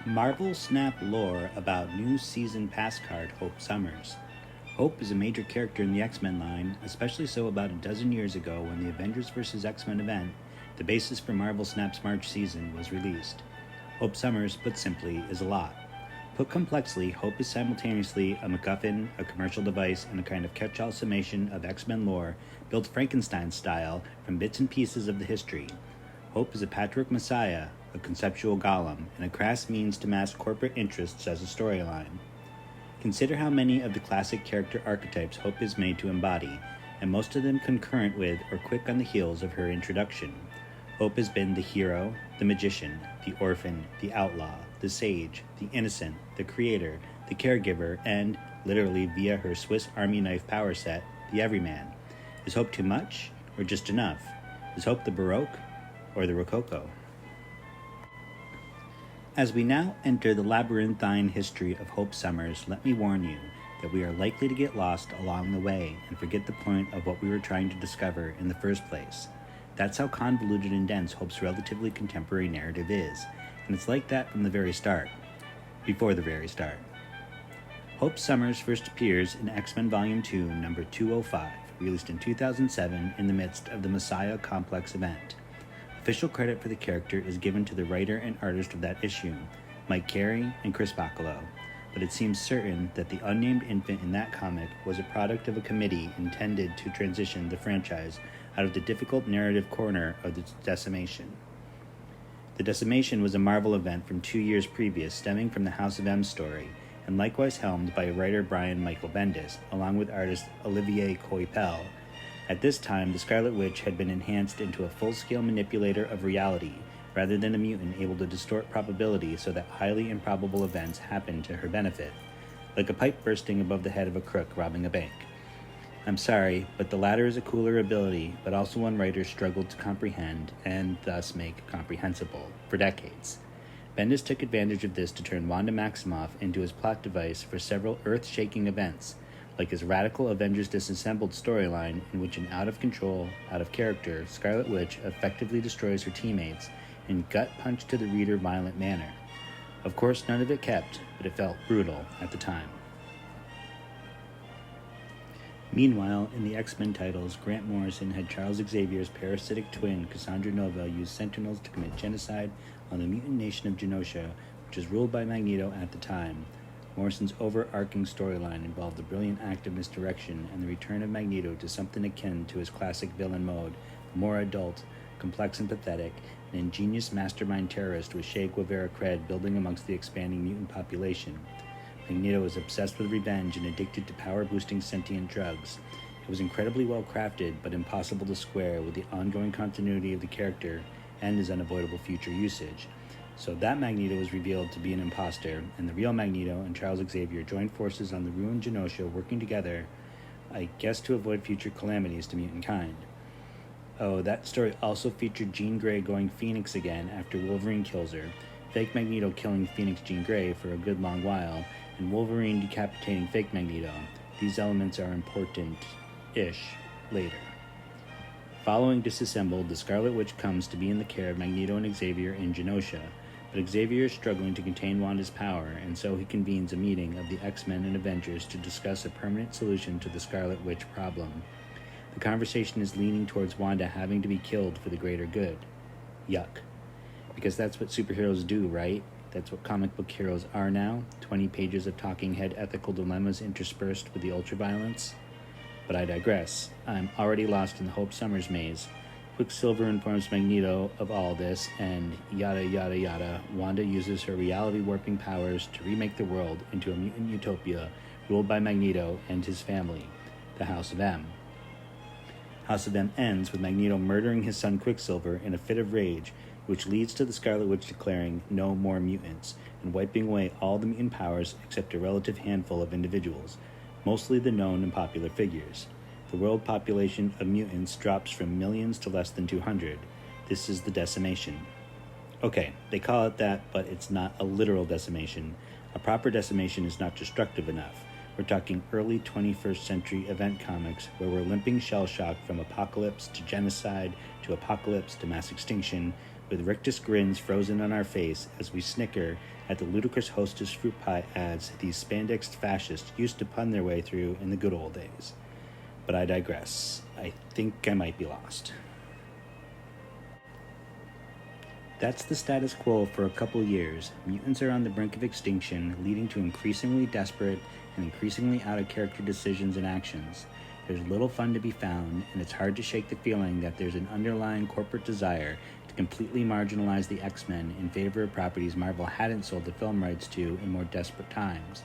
Marvel Snap lore about new season pass card Hope Summers. Hope is a major character in the X-Men line, especially so about a dozen years ago when the Avengers vs. X-Men event, the basis for Marvel Snap's March season, was released. Hope Summers, put simply, is a lot. Put complexly, Hope is simultaneously a MacGuffin, a commercial device, and a kind of catch-all summation of X-Men lore built Frankenstein style from bits and pieces of the history. Hope is a patchwork messiah, a conceptual golem, and a crass means to mask corporate interests as a storyline. Consider how many of the classic character archetypes Hope is made to embody, and most of them concurrent with or quick on the heels of her introduction. Hope has been the hero, the magician, the orphan, the outlaw, the sage, the innocent, the creator, the caregiver, and, literally via her Swiss Army knife power set, the everyman. Is Hope too much, or just enough? Is Hope the Baroque, or the Rococo? As we now enter the labyrinthine history of Hope Summers, let me warn you that we are likely to get lost along the way and forget the point of what we were trying to discover in the first place. That's how convoluted and dense Hope's relatively contemporary narrative is, and it's like that from the very start. Before the very start. Hope Summers first appears in X-Men Volume 2, number 205, released in 2007 in the midst of the Messiah Complex event. Official credit for the character is given to the writer and artist of that issue, Mike Carey and Chris Bachalo, but it seems certain that the unnamed infant in that comic was a product of a committee intended to transition the franchise out of the difficult narrative corner of the Decimation. The Decimation was a Marvel event from 2 years previous stemming from the House of M story, and likewise helmed by writer Brian Michael Bendis, along with artist Olivier Coipel. At this time, the Scarlet Witch had been enhanced into a full-scale manipulator of reality, rather than a mutant able to distort probability so that highly improbable events happened to her benefit, like a pipe bursting above the head of a crook robbing a bank. I'm sorry, but the latter is a cooler ability, but also one writers struggled to comprehend, and thus make comprehensible, for decades. Bendis took advantage of this to turn Wanda Maximoff into his plot device for several earth-shaking events, like his radical Avengers Disassembled storyline in which an out-of-control, out-of-character Scarlet Witch effectively destroys her teammates in gut-punch-to-the-reader violent manner. Of course, none of it kept, but it felt brutal at the time. Meanwhile, in the X-Men titles, Grant Morrison had Charles Xavier's parasitic twin, Cassandra Nova, use Sentinels to commit genocide on the mutant nation of Genosha, which was ruled by Magneto at the time. Morrison's overarching storyline involved the brilliant act of misdirection and the return of Magneto to something akin to his classic villain mode, a more adult, complex and pathetic, an ingenious mastermind terrorist with Che Guevara cred building amongst the expanding mutant population. Magneto was obsessed with revenge and addicted to power-boosting sentient drugs. It was incredibly well crafted, but impossible to square with the ongoing continuity of the character and his unavoidable future usage. So that Magneto was revealed to be an imposter, and the real Magneto and Charles Xavier joined forces on the ruined Genosha, working together, I guess to avoid future calamities to mutant kind. Oh, that story also featured Jean Grey going Phoenix again after Wolverine kills her, fake Magneto killing Phoenix Jean Grey for a good long while, and Wolverine decapitating fake Magneto. These elements are important-ish later. Following Disassembled, the Scarlet Witch comes to be in the care of Magneto and Xavier in Genosha, but Xavier is struggling to contain Wanda's power, and so he convenes a meeting of the X-Men and Avengers to discuss a permanent solution to the Scarlet Witch problem. The conversation is leaning towards Wanda having to be killed for the greater good. Yuck. Because that's what superheroes do, right? That's what comic book heroes are now? 20 pages of talking head ethical dilemmas interspersed with the ultraviolence? But I digress. I'm already lost in the Hope Summers maze. Quicksilver informs Magneto of all this, and yada yada yada. Wanda uses her reality-warping powers to remake the world into a mutant utopia ruled by Magneto and his family, the House of M. House of M ends with Magneto murdering his son Quicksilver in a fit of rage, which leads to the Scarlet Witch declaring no more mutants and wiping away all the mutant powers except a relative handful of individuals, mostly the known and popular figures. The world population of mutants drops from millions to less than 200. This is the decimation. Okay, they call it that, but it's not a literal decimation. A proper decimation is not destructive enough. We're talking early 21st century event comics where we're limping shell-shocked from apocalypse to genocide to apocalypse to mass extinction, with rictus grins frozen on our face as we snicker at the ludicrous Hostess fruit pie ads these spandexed fascists used to pun their way through in the good old days. But I digress. I think I might be lost. That's the status quo for a couple years. Mutants are on the brink of extinction, leading to increasingly desperate and increasingly out-of-character decisions and actions. There's little fun to be found, and it's hard to shake the feeling that there's an underlying corporate desire to completely marginalize the X-Men in favor of properties Marvel hadn't sold the film rights to in more desperate times.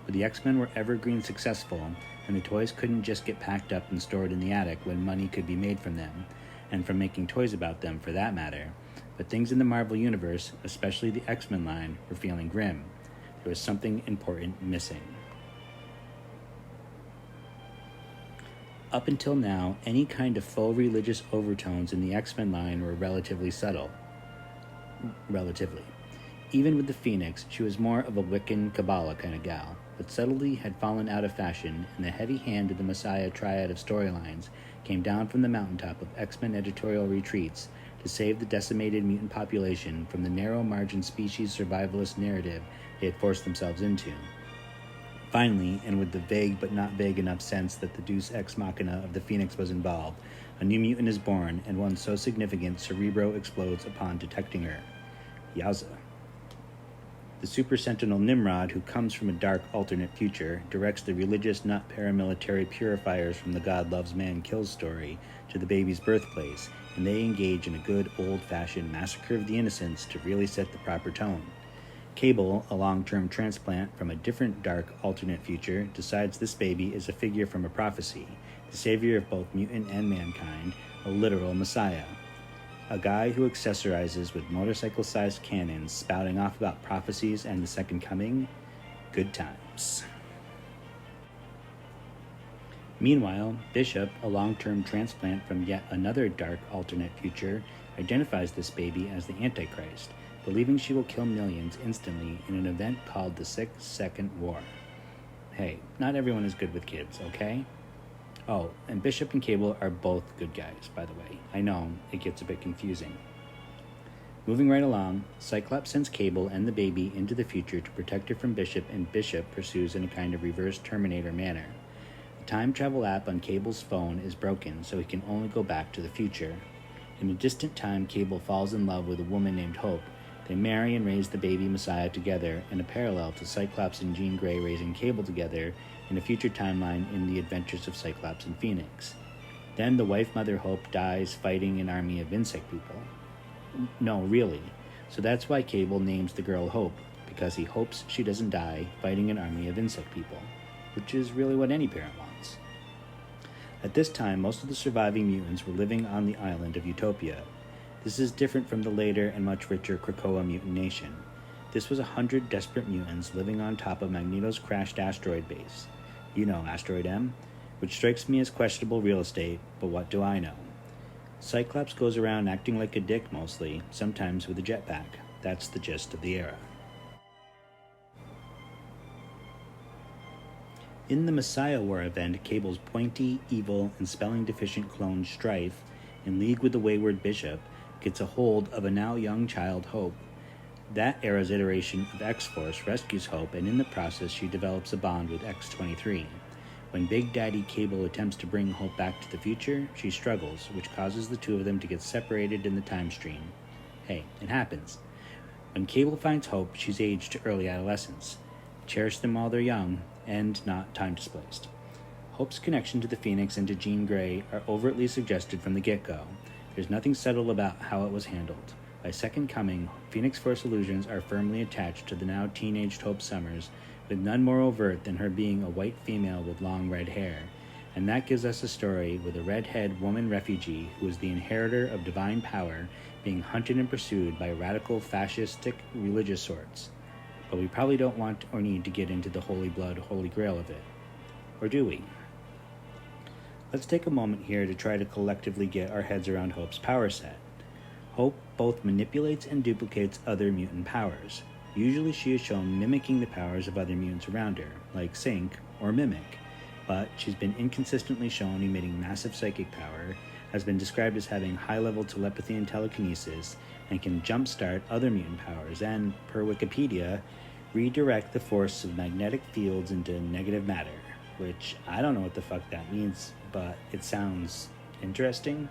But the X-Men were evergreen successful, and the toys couldn't just get packed up and stored in the attic when money could be made from them, and from making toys about them for that matter. But things in the Marvel Universe, especially the X-Men line, were feeling grim. There was something important missing. Up until now, any kind of faux religious overtones in the X-Men line were relatively subtle. Relatively. Even with the Phoenix, she was more of a Wiccan Kabbalah kind of gal, but subtlety had fallen out of fashion, and the heavy hand of the Messiah triad of storylines came down from the mountaintop of X-Men editorial retreats to save the decimated mutant population from the narrow-margin species survivalist narrative they had forced themselves into. Finally, and with the vague but not vague enough sense that the deus ex machina of the Phoenix was involved, a new mutant is born, and one so significant Cerebro explodes upon detecting her. Yowza. The Super Sentinel Nimrod, who comes from a dark alternate future, directs the religious, not paramilitary purifiers from the God Loves Man Kills story to the baby's birthplace, and they engage in a good old-fashioned massacre of the innocents to really set the proper tone. Cable, a long-term transplant from a different dark alternate future, decides this baby is a figure from a prophecy, the savior of both mutant and mankind, a literal messiah. A guy who accessorizes with motorcycle-sized cannons spouting off about prophecies and the second coming? Good times. Meanwhile, Bishop, a long-term transplant from yet another dark alternate future, identifies this baby as the Antichrist, believing she will kill millions instantly in an event called the 6 Second War. Hey, not everyone is good with kids, okay? Oh, and Bishop and Cable are both good guys, by the way. I know, it gets a bit confusing. Moving right along, Cyclops sends Cable and the baby into the future to protect her from Bishop, and Bishop pursues in a kind of reverse Terminator manner. The time travel app on Cable's phone is broken, so he can only go back to the future. In a distant time, Cable falls in love with a woman named Hope. They marry and raise the baby Messiah together, in a parallel to Cyclops and Jean Grey raising Cable together in a future timeline in the adventures of Cyclops and Phoenix. Then the wife Mother Hope dies fighting an army of insect people. No, really. So that's why Cable names the girl Hope, because he hopes she doesn't die fighting an army of insect people, which is really what any parent wants. At this time, most of the surviving mutants were living on the island of Utopia. This is different from the later and much richer Krakoa mutant nation. This was 100 desperate mutants living on top of Magneto's crashed asteroid base. You know, Asteroid M, which strikes me as questionable real estate, but what do I know? Cyclops goes around acting like a dick mostly, sometimes with a jetpack. That's the gist of the era. In the Messiah War event, Cable's pointy, evil, and spelling-deficient clone Strife, in league with the wayward Bishop, gets a hold of a now young child Hope. That era's iteration of X-Force rescues Hope, and in the process she develops a bond with X-23. When Big Daddy Cable attempts to bring Hope back to the future, she struggles, which causes the two of them to get separated in the time stream. Hey, it happens. When Cable finds Hope, she's aged to early adolescence. Cherish them while they're young, and not time displaced. Hope's connection to the Phoenix and to Jean Grey are overtly suggested from the get-go. There's nothing subtle about how it was handled. By Second Coming, Phoenix Force illusions are firmly attached to the now teenaged Hope Summers, with none more overt than her being a white female with long red hair. And that gives us a story with a red-haired woman refugee who is the inheritor of divine power being hunted and pursued by radical fascistic religious sorts. But we probably don't want or need to get into the holy blood, holy grail of it. Or do we? Let's take a moment here to try to collectively get our heads around Hope's power set. Hope both manipulates and duplicates other mutant powers. Usually she is shown mimicking the powers of other mutants around her, like Synch, or mimic, but she's been inconsistently shown emitting massive psychic power, has been described as having high-level telepathy and telekinesis, and can jumpstart other mutant powers and, per Wikipedia, redirect the force of magnetic fields into negative matter, which I don't know what the fuck that means, but it sounds interesting.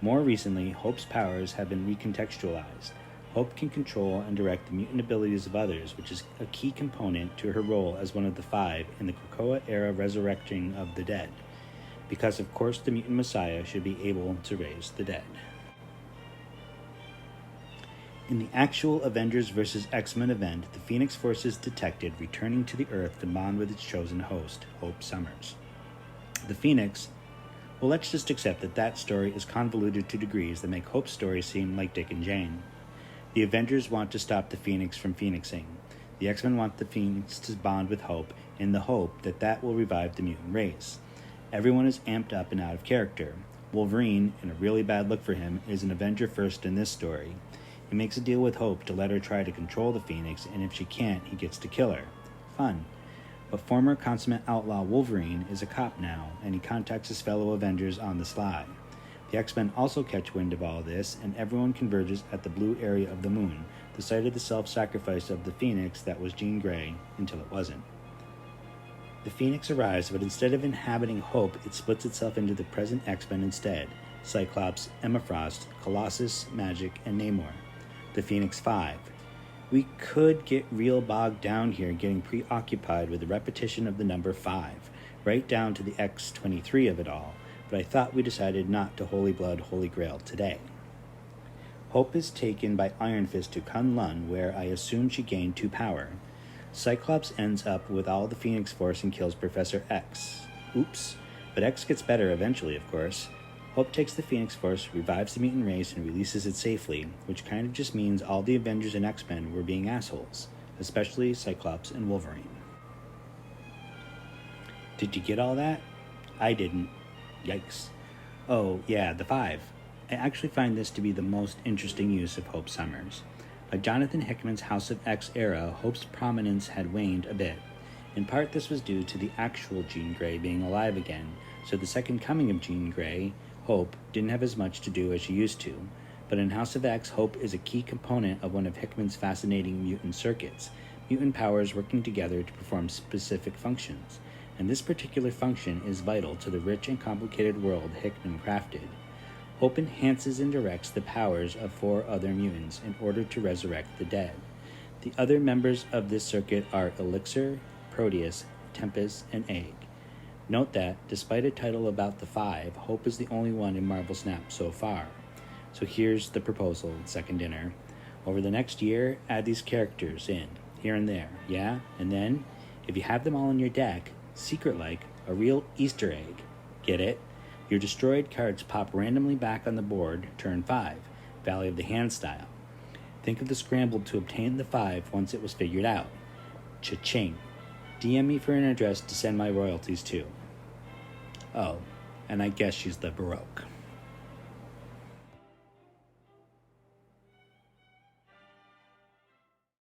More recently, Hope's powers have been recontextualized. Hope can control and direct the mutant abilities of others, which is a key component to her role as one of the five in the Krakoa-era resurrecting of the dead, because of course the mutant messiah should be able to raise the dead. In the actual Avengers vs. X-Men event, the Phoenix Force is detected returning to the Earth to bond with its chosen host, Hope Summers. The Phoenix, well, let's just accept that story is convoluted to degrees that make Hope's story seem like Dick and Jane. The Avengers want to stop the Phoenix from phoenixing. The X-Men want the Phoenix to bond with Hope in the hope that will revive the mutant race. Everyone is amped up and out of character. Wolverine, in a really bad look for him, is an Avenger first in this story. He makes a deal with Hope to let her try to control the Phoenix, and if she can't, he gets to kill her. Fun. But former consummate outlaw Wolverine is a cop now, and he contacts his fellow Avengers on the sly. The X-Men also catch wind of all this, and everyone converges at the blue area of the moon, the site of the self-sacrifice of the Phoenix that was Jean Grey, until it wasn't. The Phoenix arrives, but instead of inhabiting Hope, it splits itself into the present X-Men instead: Cyclops, Emma Frost, Colossus, Magik, and Namor. The Phoenix Five. We could get real bogged down here getting preoccupied with the repetition of the number 5, right down to the X-23 of it all, but I thought we decided not to Holy Blood, Holy Grail today. Hope is taken by Iron Fist to Kunlun, where I assume she gained 2 power. Cyclops ends up with all the Phoenix Force and kills Professor X. Oops, but X gets better eventually, of course. Hope takes the Phoenix Force, revives the mutant race, and releases it safely, which kind of just means all the Avengers and X-Men were being assholes, especially Cyclops and Wolverine. Did you get all that? I didn't. Yikes. Oh, yeah, the 5. I actually find this to be the most interesting use of Hope Summers. By Jonathan Hickman's House of X era, Hope's prominence had waned a bit. In part, this was due to the actual Jean Grey being alive again, so the second coming of Jean Grey, Hope, didn't have as much to do as she used to. But in House of X, Hope is a key component of one of Hickman's fascinating mutant circuits, mutant powers working together to perform specific functions. And this particular function is vital to the rich and complicated world Hickman crafted. Hope enhances and directs the powers of 4 other mutants in order to resurrect the dead. The other members of this circuit are Elixir, Proteus, Tempest, and Egg. Note that, despite a title about the 5, Hope is the only one in Marvel Snap so far. So here's the proposal, second dinner. Over the next year, add these characters in, here and there, yeah? And then, if you have them all in your deck, secret-like, a real Easter egg. Get it? Your destroyed cards pop randomly back on the board, turn 5, Valley of the Hand style. Think of the scramble to obtain the 5 once it was figured out. Cha-ching. DM me for an address to send my royalties to. Oh, and I guess she's the Baroque.